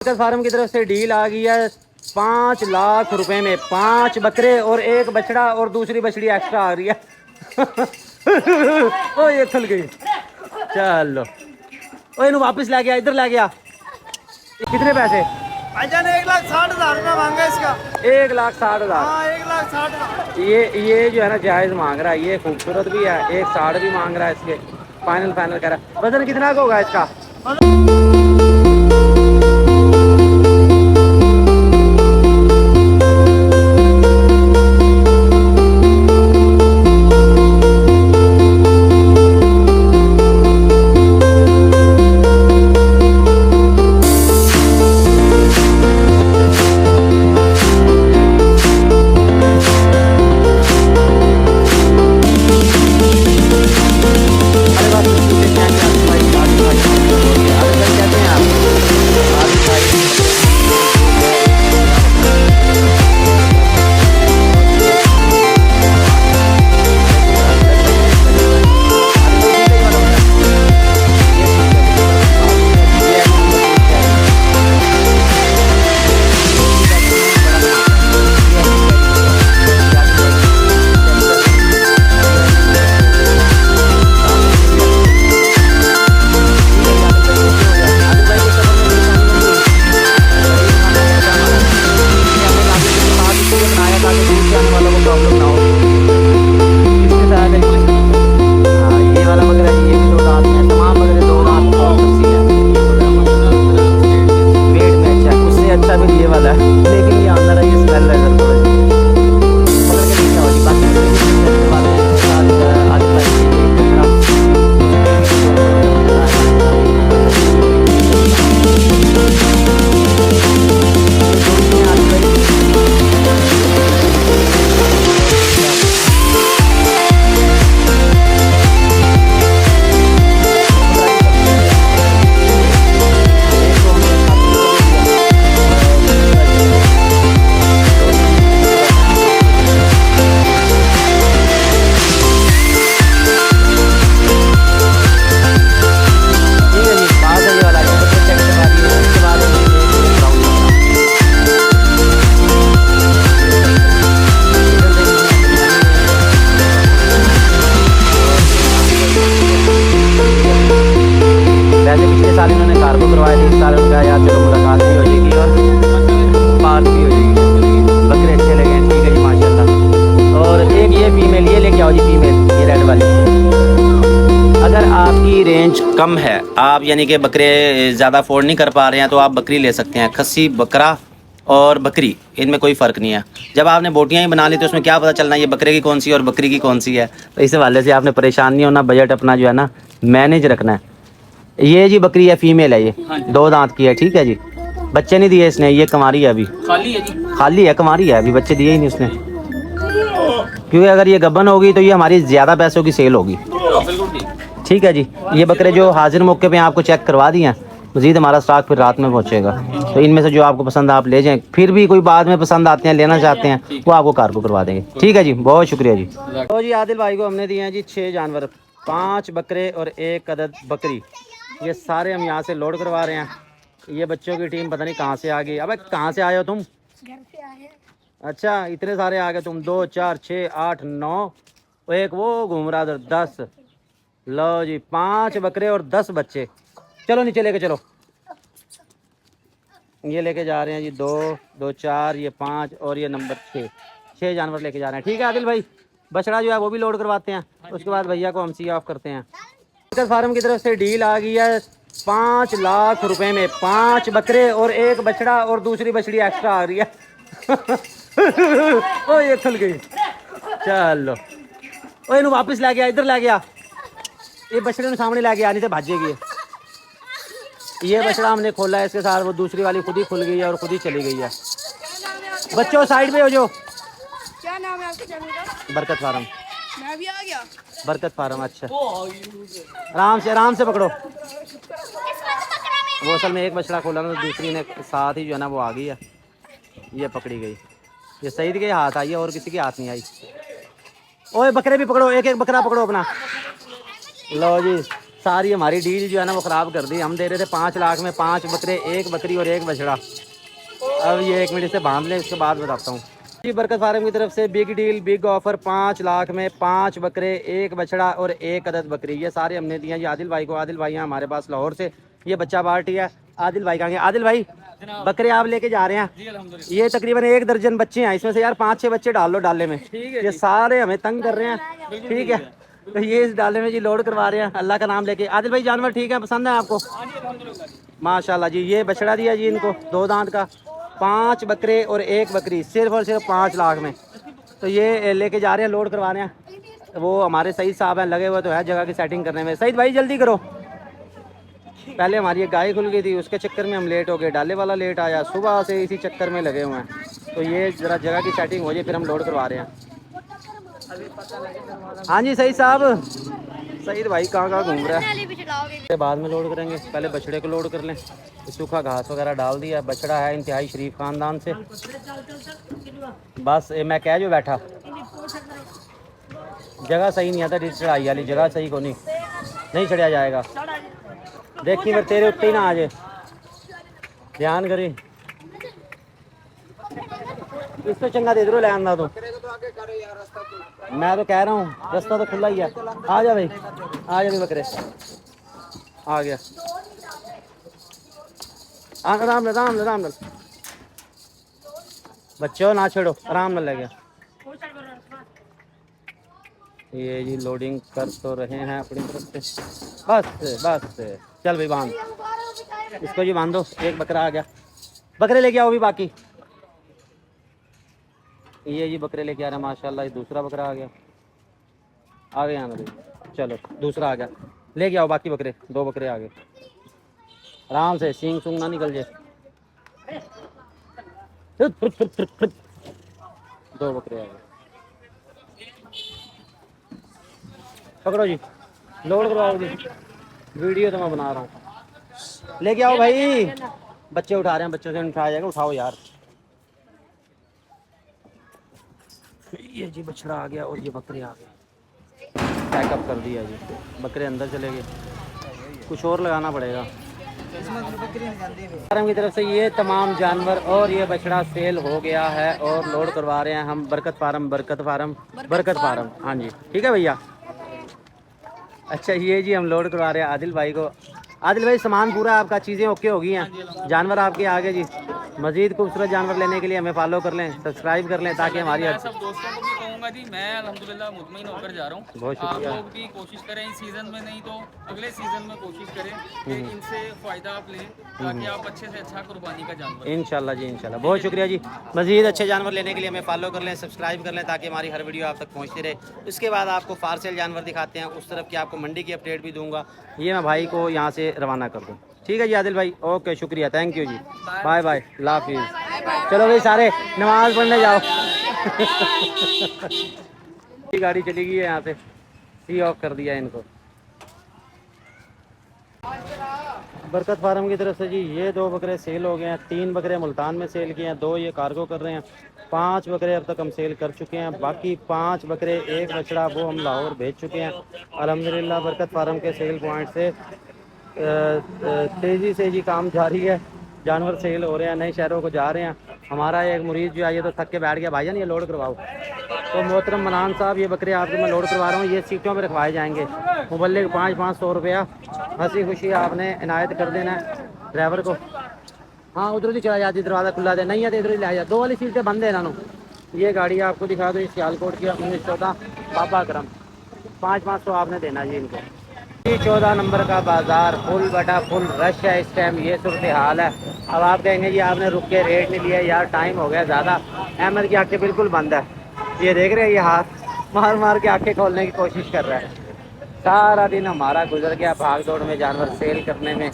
Farm की तरफ से डील आ गई है 5 लाख रुपए में 5 बकरे और एक बछड़ा और दूसरी बछड़ी एक्स्ट्रा आ रही है। ओ ये खुल गई। चलो ओ इन्हें वापस ला गया, इधर ला गया। कितने पैसे? भाईजान 1,60,000 रुपया मांगा इसका। 1,60,000। हाँ 1,60,000। ये जो है ना जायज मांग रहा है, ये खूबसूरत भी है, 1,60 भी मांग रहा है इसके। फाइनल कर रहा है। वजन कितना का होगा इसका? रेंज कम है, आप यानी कि बकरे ज़्यादा अफोर्ड नहीं कर पा रहे हैं, तो आप बकरी ले सकते हैं। खस्सी, बकरा और बकरी, इनमें कोई फ़र्क नहीं है। जब आपने बोटियाँ ही बना ली तो उसमें क्या पता चलना ये बकरे की कौन सी और बकरी की कौन सी है। तो इस हवाले से आपने परेशान नहीं होना, बजट अपना जो है ना मैनेज रखना है। ये जी बकरी है, फीमेल है, ये 2 दांत की है, ठीक है जी। बच्चे नहीं दिए इसने, ये कुंवारी है अभी, खाली है जी, खाली है, कुंवारी है अभी, बच्चे दिए ही नहीं उसने। क्योंकि अगर ये गब्बन होगी तो ये हमारी ज़्यादा पैसों की सेल होगी। ठीक है जी। ये बकरे जो हाजिर मौके पे आपको चेक करवा दिए हैं, मज़ीद हमारा स्टॉक फिर रात में पहुंचेगा। तो इनमें से जो आपको पसंद आप ले जाएं, फिर भी कोई बाद में पसंद आते हैं, लेना चाहते हैं, वो आपको कार्गो करवा देंगे। ठीक है जी, बहुत शुक्रिया जी। तो जी आदिल भाई को हमने दिए हैं जी 6 जानवर, 5 बकरे और 1 अदद बकरी। ये सारे हम यहाँ से लोड करवा रहे हैं। ये बच्चों की टीम पता नहीं कहाँ से आ गई। अब कहाँ से आए हो तुम? घर से आए। अच्छा, इतने सारे आ गए तुम। 2 4 6 8 9, एक वो घूम रहा उधर 10। लो जी, 5 बकरे और 10 बच्चे। चलो नीचे लेके चलो। ये लेके जा रहे हैं जी 2 2 4, ये 5 और ये नंबर 6 जानवर लेके जा रहे हैं। ठीक है आदिल भाई, बछड़ा जो है वो भी लोड करवाते हैं, उसके बाद भैया को हम सी ऑफ करते हैं। फार्म की तरफ से डील आ गई है 5 लाख रुपए में 5 बकरे और एक बछड़ा और दूसरी बछड़ी एक्स्ट्रा आ रही है। ओ ये खुल गई। चलो ओ इन्हें वापस ला गया, इधर ला गया। ये बछड़े सामने ला गया, नहीं तो भाजेगी। ये बछड़ा हमने खोला है इसके साथ, वो दूसरी वाली खुद ही खुल गई है और खुद ही चली गई है। बच्चों साइड में हो जो। क्या नाम है आपके चैनल का? बरकत फार्म। मैं भी आ गया। बरकत फार्म। अच्छा, आराम से पकड़ो। वो असल में एक बछड़ा खोला ना, तो दूसरी ने साथ ही जो है ना वो आ गई है, ये पकड़ी गई। ये सईद के हाथ आई है और किसी के हाथ नहीं आई। ओए बकरे भी पकड़ो, एक एक बकरा पकड़ो अपना। लो जी, सारी हमारी डील जो है ना वो ख़राब कर दी। हम दे रहे थे 5 लाख में 5 बकरे, 1 बकरी और 1 बछड़ा। अब ये 1 मिनट से बांध लें, उसके बाद बताता हूँ जी। बरकत फार्म की तरफ से big deal, big offer, 5 lakh में 5 बकरे, 1 बछड़ा और 1 अदद बकरी। ये सारे हमने दिए जी आदिल भाई को। आदिल भाई यहाँ हमारे पास लाहौर से। ये बच्चा पार्टी है। आदिल भाई कहेंगे, आदिल भाई बकरे आप लेके जा रहे हैं? ये तकरीबन 1 दर्जन बच्चे हैं, इसमें से यार 5-6 बच्चे डाल लो डाले में। ये सारे हमें तंग कर रहे हैं, ठीक है। तो ये इस डाले में जी लोड करवा रहे हैं अल्लाह का नाम लेके। आदिल भाई जानवर ठीक है, पसंद है आपको? माशाल्लाह जी। ये बछड़ा दिया जी इनको 2 दांत का, 5 बकरे और 1 बकरी, सिर्फ और सिर्फ 5 लाख में। तो ये लेके जा रहे हैं, लोड करवा रहे हैं। वो हमारे सईद साहब हैं, लगे हुए तो है जगह की सेटिंग करने में। सईद भाई जल्दी करो। पहले हमारी एक गाय खुल गई थी, उसके चक्कर में हम लेट हो गए, डाले वाला लेट आया, सुबह से इसी चक्कर में लगे हुए हैं। तो ये ज़रा जगह की सेटिंग हो जाए फिर हम लोड करवा रहे हैं। हाँ जी सईद साहब। सईद भाई कहाँ घूम रहा है? बाद में लोड करेंगे, पहले बछड़े को लोड कर लें। सूखा घास वगैरह डाल दिया। बछड़ा है इंतहाई शरीफ ख़ानदान से। बस मैं कह जो बैठा, जगह सही नहीं आता, चढ़ाई वाली जगह सही को नहीं चढ़िया जाएगा। देखी फिर तेरे उत्ते ही ना आ जाए, ध्यान करी। इसको चंगा दे दो लैन तो। मैं तो कह रहा हूँ रास्ता तो खुला ही है। आ जा भाई, आ जा भाई बकरे। आ गया, आराम आराम बच्चों ना छेड़ो, आराम न लगे। ये जी लोडिंग कर तो रहे हैं अपनी तरफ से। बस चल भाई बांध इसको जी, बांध दो। 1 बकरा आ गया। बकरे लेके आओ भी बाकी। ये जी बकरे लेके आ रहे हैं माशाल्लाह। ये दूसरा बकरा आ गया, आ गया ना भाई। चलो दूसरा आ गया, लेके आओ बाकी बकरे। 2 बकरे आ गए। आराम से, सींग सूंग ना निकल जाए। 2 बकरे आ गए। पकड़ो जी, लोड करवाओ जी। वीडियो तो मैं बना रहा हूँ। लेके आओ भाई। बच्चे उठा रहे हैं, बच्चों से उठाया जाएगा। उठाओ यार। ये जी बछड़ा आ गया और ये बकरे आ गए। पैकअप कर दिया जी। बकरे अंदर चले गए, कुछ और लगाना पड़ेगा। फार्म की तरफ से ये तमाम जानवर और ये बछड़ा सेल हो गया है और लोड करवा रहे हैं हम। बरकत फार्म। हाँ जी ठीक है भैया। अच्छा ये जी हम लोड करवा रहे हैं आदिल भाई को। आदिल भाई सामान पूरा आपका, चीज़ें ओके हो गई हैं, जानवर आपके आगे जी। मज़ीद खूबसूरत जानवर लेने के लिए हमें फॉलो कर लें, सब्सक्राइब कर लें ताकि हमारी सब दोस्तों को भी कहूँगा जी, मैं अल्हम्दुलिल्लाह मुतमईन होकर जा रहा हूँ। बहुत शुक्रिया। आप लोग भी कोशिश करें इस सीज़न में, नहीं तो अगले सीज़न में कोशिश करें कि इनसे फ़ायदा आप लें ताकि आप अच्छे से अच्छा कुर्बानी का जानवर। इंशाल्लाह जी इंशाल्लाह। बहुत शुक्रिया जी। मज़ीद अच्छे जानवर लेने के लिए हमें फॉलो कर लें, सब्सक्राइब कर लें ताकि हमारी हर वीडियो आप तक पहुँचती रहे। उसके बाद आपको फारसेल जानवर दिखाते हैं, उस तरफ की आपको मंडी की अपडेट भी दूंगा। ये मैं भाई को यहाँ से रवाना कर दूँ। ठीक है जी आदिल भाई, ओके शुक्रिया, thank you ji. Bye bye, अल्लाह हाफिज़। चलो भाई सारे नमाज़ पढ़ने जाओ। गाड़ी चली गई है यहाँ से, सी ऑफ कर दिया इनको। बरकत फार्म की तरफ से जी ये 2 बकरे सेल हो गए हैं। 3 बकरे मुल्तान में सेल किए हैं, 2 ये कार्गो कर रहे हैं। 5 बकरे अब तक हम सेल कर चुके हैं। बाकी 5 बकरे, 1 बछड़ा वो हम लाहौर भेज चुके हैं अल्हम्दुलिल्लाह। बरकत फार्म के सेल पॉइंट से तेज़ी से जी काम जारी है। जानवर सेल हो रहे हैं, नए शहरों को जा रहे हैं। हमारा एक मुरीद जो है ये तो थक के बैठ गया, भाईजान ये लोड करवाओ। तो मोहतरम मनान साहब ये बकरे आपके मैं लोड करवा रहा हूँ। ये सीटों पर रखवाए जाएंगे। मुबल्लिग 500 रुपया हंसी खुशी आपने इनायत कर देना है ड्राइवर को। हाँ उधर ही चला जाती, दरवाज़ा खुला दे, नहीं है तो इधर ही ले जा। 2 वाली सीटें बंद है ना। ये गाड़ी आपको दिखा दो, सियालकोट की 1914 बाबा करम। 500 आपने देना जी इनको। 14 नंबर का बाज़ार फुल बटा फुल रश है इस टाइम, ये सूरत हाल है। अब आप कहेंगे जी आपने रुक के रेट नहीं लिया, यार टाइम हो गया ज़्यादा। अहमद की आंखें बिल्कुल बंद है, ये देख रहे हैं, ये हाथ मार मार के आंखें खोलने की कोशिश कर रहा है। सारा दिन हमारा गुजर गया भाग दौड़ में, जानवर सेल करने में।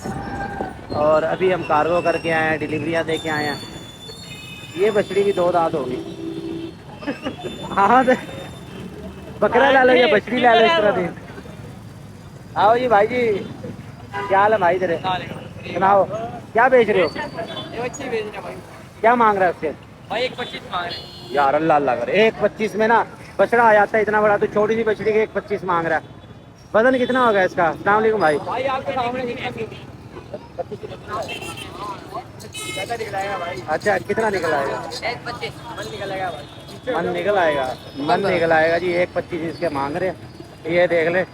और अभी हम कार्गो करके आए हैं, डिलीवरियाँ दे के आए हैं। ये बछड़ी भी 2 दांत होगी। हाँ बकरा ला लो या बछड़ी ला लो इस तरह दिन। आओ जी भाई जी, क्या हाल है भाई तेरे? सुनाओ क्या बेच रहे हो? क्या मांग रहा है उसके? भाई 1.25 मांग रहे यार अल्लाह अल्लाह करे। 1.25 में ना बछड़ा आ जाता है इतना बड़ा, तो छोटी सी बछड़ी के 1.25 मांग रहा है। वजन कितना होगा इसका? अस्सलाम वालेकुम भाई। भाई आपके सामने अच्छा कितना निकल आएगा? 1.25 मन निकलेगा भाई। मन निकल आएगा, मन निकल आएगा जी। 1.25 इसके मांग रहे हैं, ये देख ले।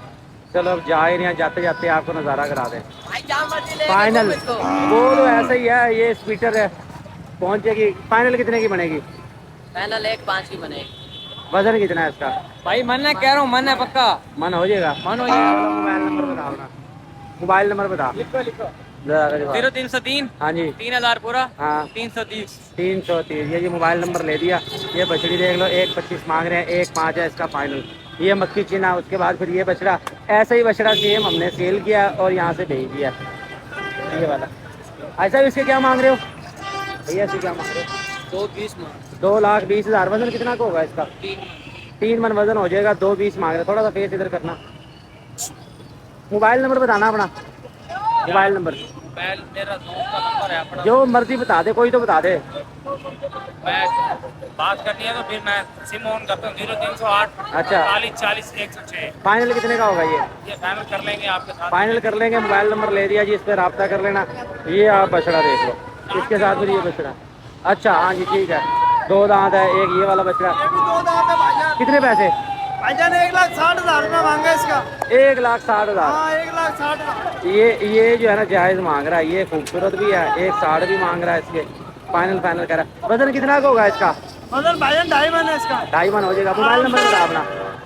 चलो अब जा ही रहे हैं, जाते जाते आपको नज़ारा करा दें। भाई क्या मर्जी ले फाइनल वो तो ऐसा ही है, ये स्पीटर है पहुंचेगी। फाइनल कितने की बनेगी? फाइनल 1.5 की बनेगी। वजन कितना है इसका? भाई मन है, कह रहा हूँ मन है पक्का। मन हो जाएगा? मन हो जाएगा। चलो मोबाइल नंबर बताओ ना, मोबाइल नंबर बता। लिखो लिखो। जरा जरा। 0303 हाँ जी 3000 पूरा हाँ 330। 330। ये जी मोबाइल नंबर ले दिया। ये बछड़ी देख लो, 1.25 मांग रहे हैं, 1.5 है इसका फाइनल। ये मक्खी चीना, उसके बाद फिर ये बछड़ा, ऐसा ही बछड़ा सेम हमने सेल किया और यहाँ से भेज दिया ये वाला। ऐसा भी इसके क्या मांग रहे हो भैया? इसके क्या मांग रहे हो? 220 मान 2,20,000। वजन कितना का होगा इसका? 3 मन वजन हो जाएगा। 220 मांग रहे। थोड़ा सा फेस इधर करना। मोबाइल नंबर बताना अपना, मोबाइल नंबर मेरा दोस्त का नंबर है अपना। जो मर्जी बता दे, कोई तो बता दे। मैं बात करनी है तो फिर मैं सिम ऑन करता हूँ। 0308 अच्छा 40 106। फाइनल कितने का होगा ये? ये फाइनल कर लेंगे आपके साथ। फाइनल कर लेंगे। मोबाइल नंबर ले दिया जी, इस पर रब्ता कर लेना। ये आप बछड़ा देख लो, इसके साथ फिर ये बछड़ा। अच्छा हाँ जी ठीक है। 2 दांत है, एक ये वाला बछड़ा। ये भी 2 दांत है भाईजान। कितने पैसे? भाईजान 1,60,000 रुपया मांगा इसका। 1,60,000। हाँ 1,60,000। ये जो है ना जायज़ मांग रहा है। ये खूबसूरत भी है, 1,60 भी मांग रहा है इसके। फाइनल फाइनल कर रहा है। वजन कितना का होगा इसका? मतलब भाईजान 2.5 मन है इसका। 2.5 मन हो जाएगा। मोबाइल नंबर बता अपना,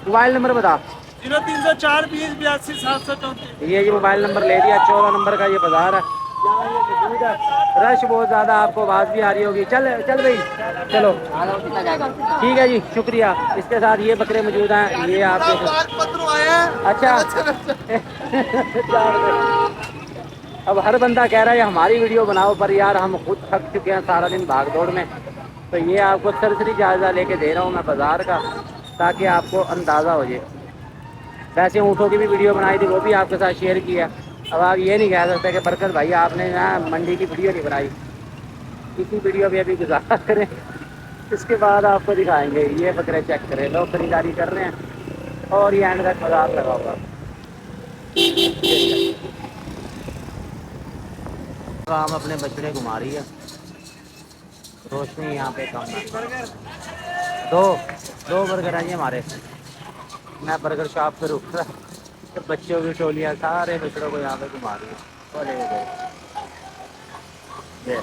मोबाइल नंबर बता। 0304 20 82 734। ये मोबाइल नंबर ले दिया। 14 नंबर का ये बाजार है, यहाँ ये मौजूद है। रश बहुत ज़्यादा, आपको आवाज़ भी आ रही होगी। चल चल भाई चलो ठीक है जी, शुक्रिया। इसके साथ ये बकरे मौजूद हैं, ये आपके। पत्र आए हैं। अच्छा अब हर बंदा कह रहा है हमारी वीडियो बनाओ, पर यार हम खुद थक चुके हैं सारा दिन भाग दौड़ में। तो ये आपको सरसरी जायज़ा लेके दे रहा हूँ मैं बाज़ार का, ताकि आपको अंदाज़ा हो जाए। वैसे ऊँटों की भी वीडियो बनाई थी, वो भी आपके साथ शेयर किया। अब आप ये नहीं कह सकते कि बरकत भाई आपने ना मंडी की वीडियो नहीं बनाई। इसी वीडियो में अभी गुजारा करें, इसके बाद आपको दिखाएंगे। ये बकरे चेक करें, लोग खरीदारी कर रहे हैं और ये एंड तक बाजार लगा हुआ। हम अपने बछड़े घुमा रही है, रोशनी यहाँ पे कम है। दो बर्गर हैं ये हमारे। मैं बर्गर शॉप पे रुक रहा, तो बच्चों की टोलियाँ सारे बछड़ों को यहाँ पे घुमा रही है।